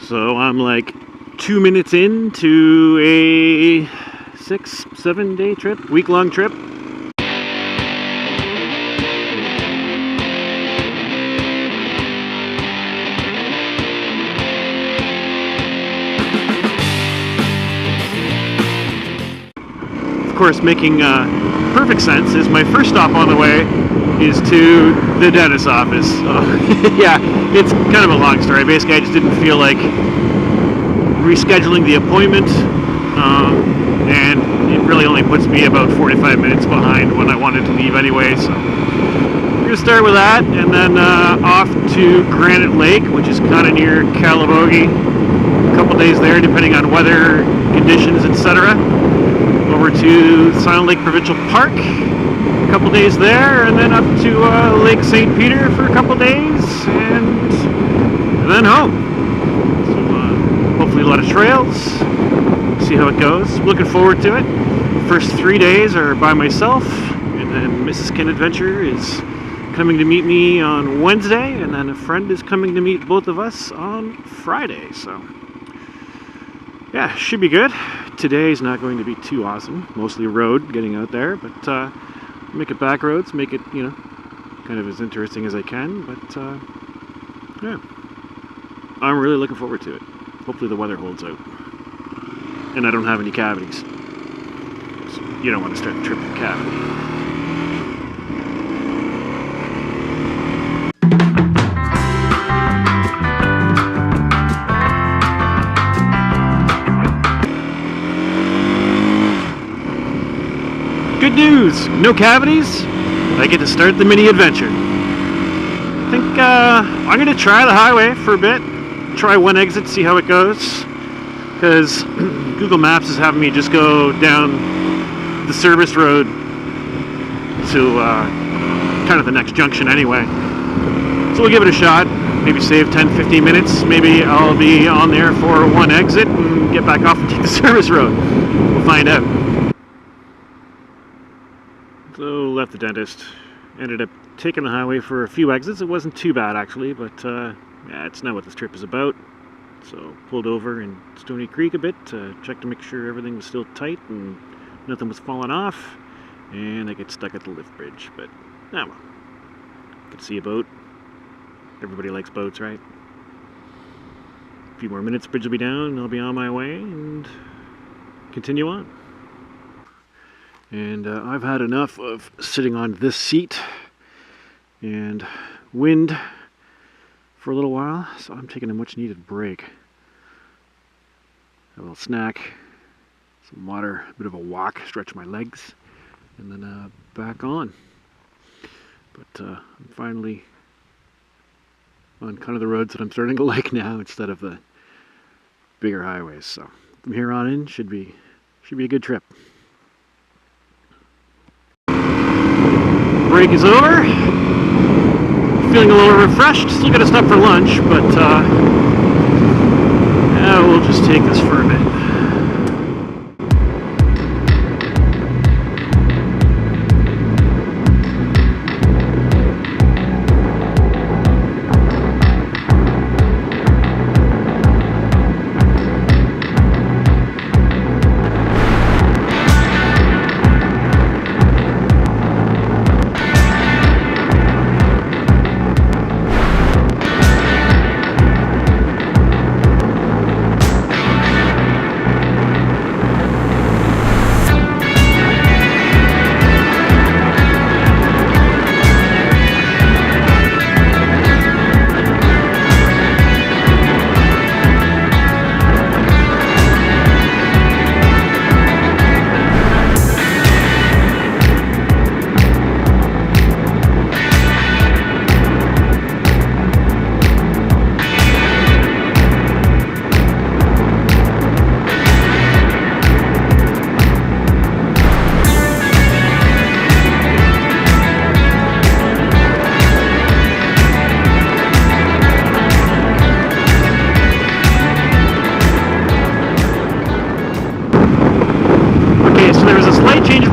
So I'm like 2 minutes into a 6-7 day trip, week-long trip. Of course, making perfect sense is my first stop on the way is to the dentist's office. Yeah, it's kind of a long story. Basically, I just didn't feel like rescheduling the appointment, and it really only puts me about 45 minutes behind when I wanted to leave anyway. So we're gonna start with that, and then off to Granite Lake, which is kind of near Calabogie. A couple days there, depending on weather conditions, etc. Over to Silent Lake Provincial Park, a couple days there, and then up to Lake St. Peter for a couple days, and then home. So hopefully a lot of trails, see how it goes. Looking forward to it. First 3 days are by myself, and then Mrs. Ken Adventure is coming to meet me on Wednesday, and then a friend is coming to meet both of us on Friday. So yeah, should be good. Today's not going to be too awesome. Mostly road getting out there, but make it back roads, make it, you know, kind of as interesting as I can. But yeah, I'm really looking forward to it. Hopefully the weather holds out, and I don't have any cavities. So you don't want to start the trip with a cavity. Good news! No cavities. I get to start the mini adventure. I think I'm going to try the highway for a bit. Try one exit, see how it goes. Because Google Maps is having me just go down the service road to kind of the next junction anyway. So we'll give it a shot. Maybe save 10-15 minutes. Maybe I'll be on there for one exit and get back off and take the service road. We'll find out. So left the dentist, ended up taking the highway for a few exits. It wasn't too bad actually, but yeah, it's not what this trip is about. So pulled over in Stony Creek a bit to check to make sure everything was still tight and nothing was falling off, and I get stuck at the lift bridge, but well, could see a boat. Everybody likes boats, right? A few more minutes, bridge will be down, and I'll be on my way and continue on. And I've had enough of sitting on this seat and wind for a little while, so I'm taking a much needed break. A little snack, some water, a bit of a walk, stretch my legs, and then back on. But I'm finally on kind of the roads that I'm starting to like now instead of the bigger highways. So from here on in should be a good trip. Break is over. Feeling a little refreshed. Still got to stop for lunch, but yeah, we'll just take this for a bit.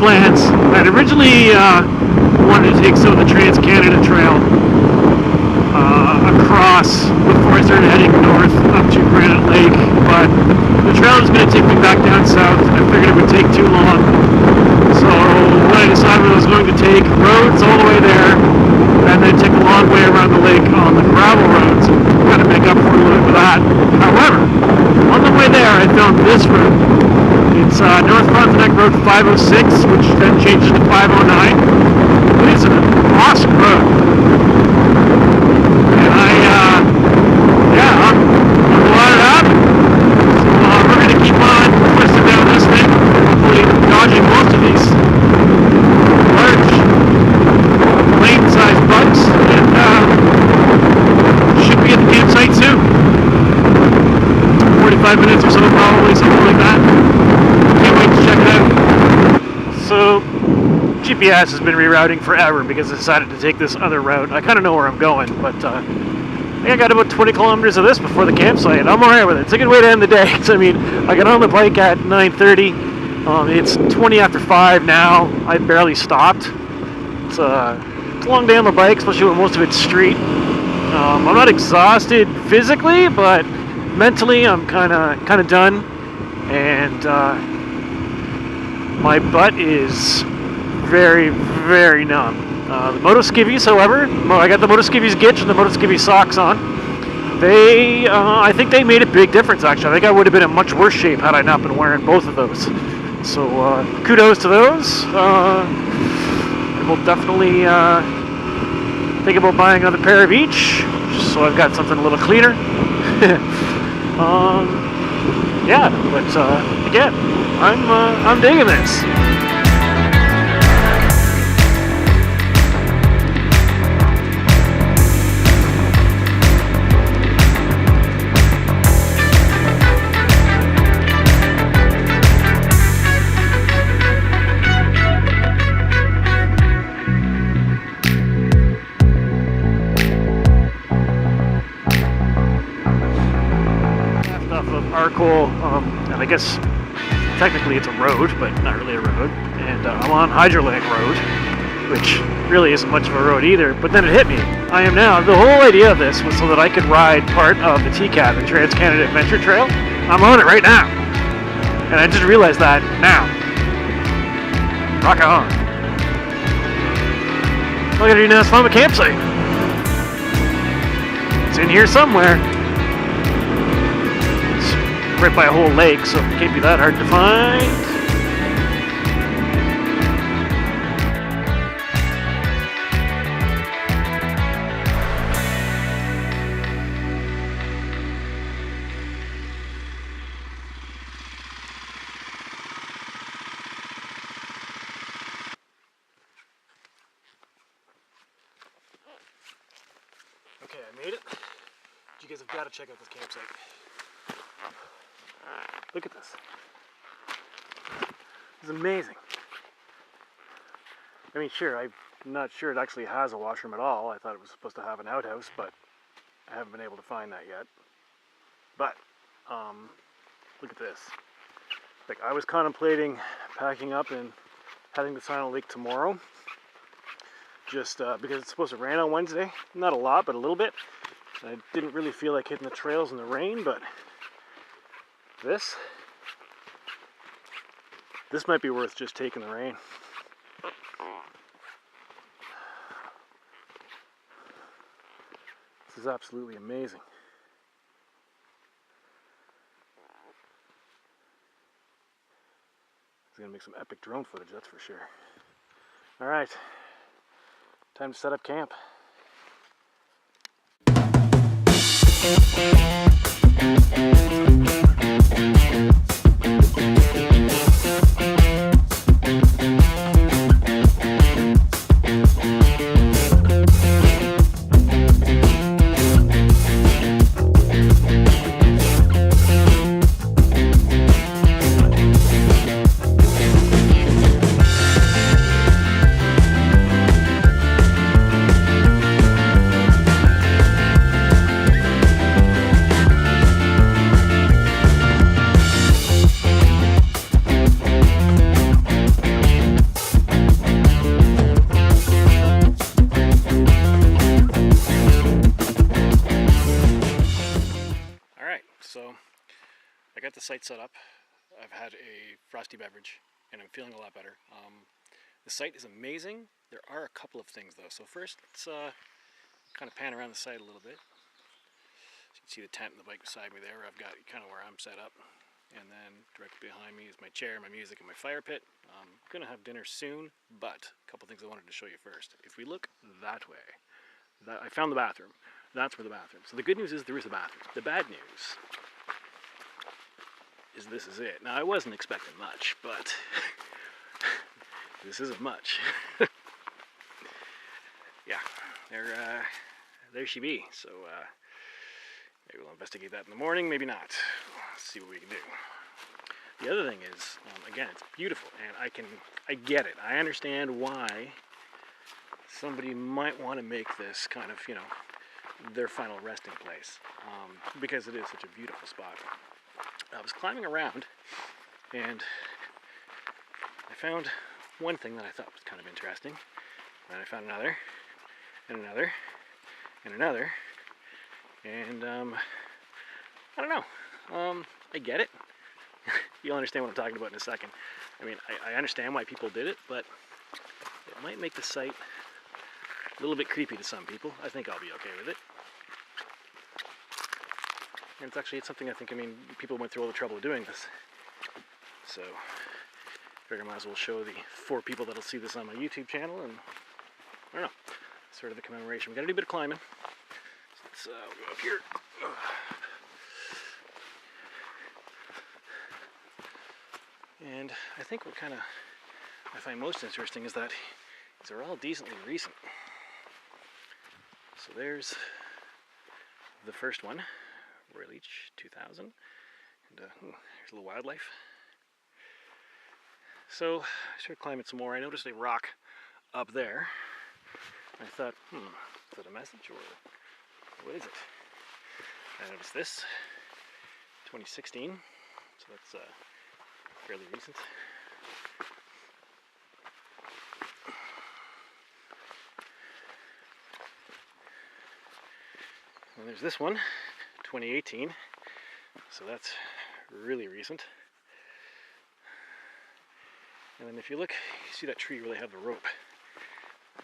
Plans. I'd originally wanted to take some of the Trans-Canada Trail across before I started heading north up to Granite about 506, which then changed to 509. It's an awesome road. And I'm wired up. So we're going to keep on twisting down this thing, hopefully dodging most of these large lane-sized bugs, and should be at the campsite soon. 45 minutes or so, probably, something like that. Can't wait to check it out. So, GPS has been rerouting forever because I decided to take this other route. I kind of know where I'm going, but I think I got about 20 kilometers of this before the campsite. I'm alright with it. It's a good way to end the day. I mean, I got on the bike at 9:30. It's 20 after 5 now. I barely stopped. It's a long day on the bike, especially when most of it's street. I'm not exhausted physically, but mentally I'm kind of done, and my butt is very, very numb. The motoskivvies, however, I got the motoskivvies gitch and the motoskivvies socks on. I think they made a big difference, actually. I think I would have been in much worse shape had I not been wearing both of those. So kudos to those. I will definitely think about buying another pair of each, just so I've got something a little cleaner. Yeah, but again, I'm digging this. And I guess technically it's a road, but not really a road. And I'm on Hydrolank Road, which really isn't much of a road either. But then it hit me. I am now. The whole idea of this was so that I could ride part of the TCAT, the Trans-Canada Adventure Trail. I'm on it right now, and I just realized that now. Rock on. All I gotta do now is find a campsite. It's in here somewhere. Right by a whole lake, so it can't be that hard to find. Okay, I made it. You guys have got to check out this campsite. Look at this. It's amazing. I mean, sure, I'm not sure it actually has a washroom at all. I thought it was supposed to have an outhouse, but I haven't been able to find that yet. But, look at this. Like, I was contemplating packing up and heading to Granite Lake tomorrow. Just because it's supposed to rain on Wednesday. Not a lot, but a little bit. I didn't really feel like hitting the trails in the rain, but this might be worth just taking the rain. This is absolutely amazing. It's gonna make some epic drone footage, that's for sure. All right, time to set up camp. Site set up. I've had a frosty beverage and I'm feeling a lot better. The site is amazing. There are a couple of things though. So first, let's kind of pan around the site a little bit. So you can see the tent and the bike beside me there. I've got kind of where I'm set up. And then directly behind me is my chair, my music, and my fire pit. I'm gonna have dinner soon, but a couple things I wanted to show you first. If we look that way, I found the bathroom. That's where the bathroom. So the good news is there is a bathroom. The bad news is this is it. Now I wasn't expecting much, but this isn't much. Yeah, there she be. So maybe we'll investigate that in the morning, maybe not. Let's see what we can do. The other thing is, again, it's beautiful, and I get it. I understand why somebody might want to make this kind of, you know, their final resting place, because it is such a beautiful spot. I was climbing around, and I found one thing that I thought was kind of interesting, and I found another, and another, and another, and I don't know. I get it. You'll understand what I'm talking about in a second. I mean, I understand why people did it, but it might make the site a little bit creepy to some people. I think I'll be okay with it. And it's something I think, I mean, people went through all the trouble of doing this. So, I figure I might as well show the 4 people that'll see this on my YouTube channel, and I don't know, sort of a commemoration. We gotta do a bit of climbing. So let's go up here. And I think what kind of I find most interesting is that these are all decently recent. So there's the first one, Royal Leach 2000, and there's a little wildlife. So I started climbing some more. I noticed a rock up there. I thought, is that a message or what is it? I noticed this, 2016, so that's fairly recent. And there's this one, 2018, so that's really recent. And then if you look, you see that tree where they have the rope.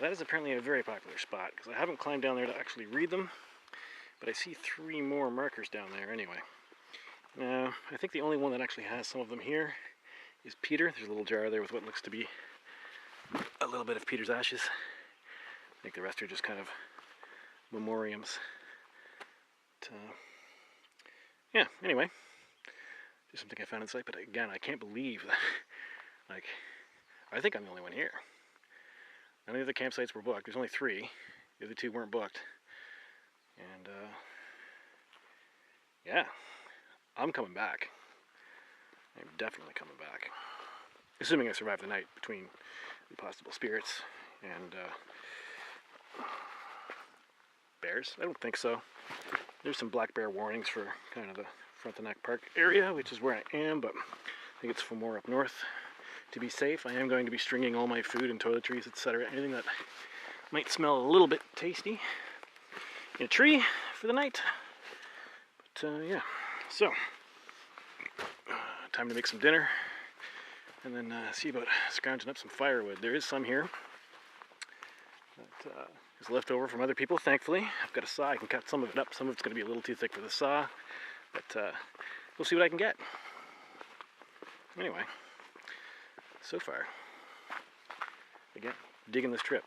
That is apparently a very popular spot, because I haven't climbed down there to actually read them, but I see 3 more markers down there anyway. Now, I think the only one that actually has some of them here is Peter. There's a little jar there with what looks to be a little bit of Peter's ashes. I think the rest are just kind of memoriams. But, yeah, anyway, just something I found in sight, but again, I can't believe that, like, I think I'm the only one here. None of the other campsites were booked. There's only 3. The other 2 weren't booked. And, yeah, I'm coming back. I'm definitely coming back. Assuming I survive the night between the possible spirits and bears. I don't think so. There's some black bear warnings for kind of the Frontenac Park area, which is where I am, but I think it's for more up north. To be safe, I am going to be stringing all my food and toiletries, etc., anything that might smell a little bit tasty, in a tree for the night. But yeah, so time to make some dinner, and then see about scrounging up some firewood. There is some here that is left over from other people, thankfully. I've got a saw, I can cut some of it up. Some of it's going to be a little too thick for the saw, but we'll see what I can get. Anyway, so far, again, digging this trip.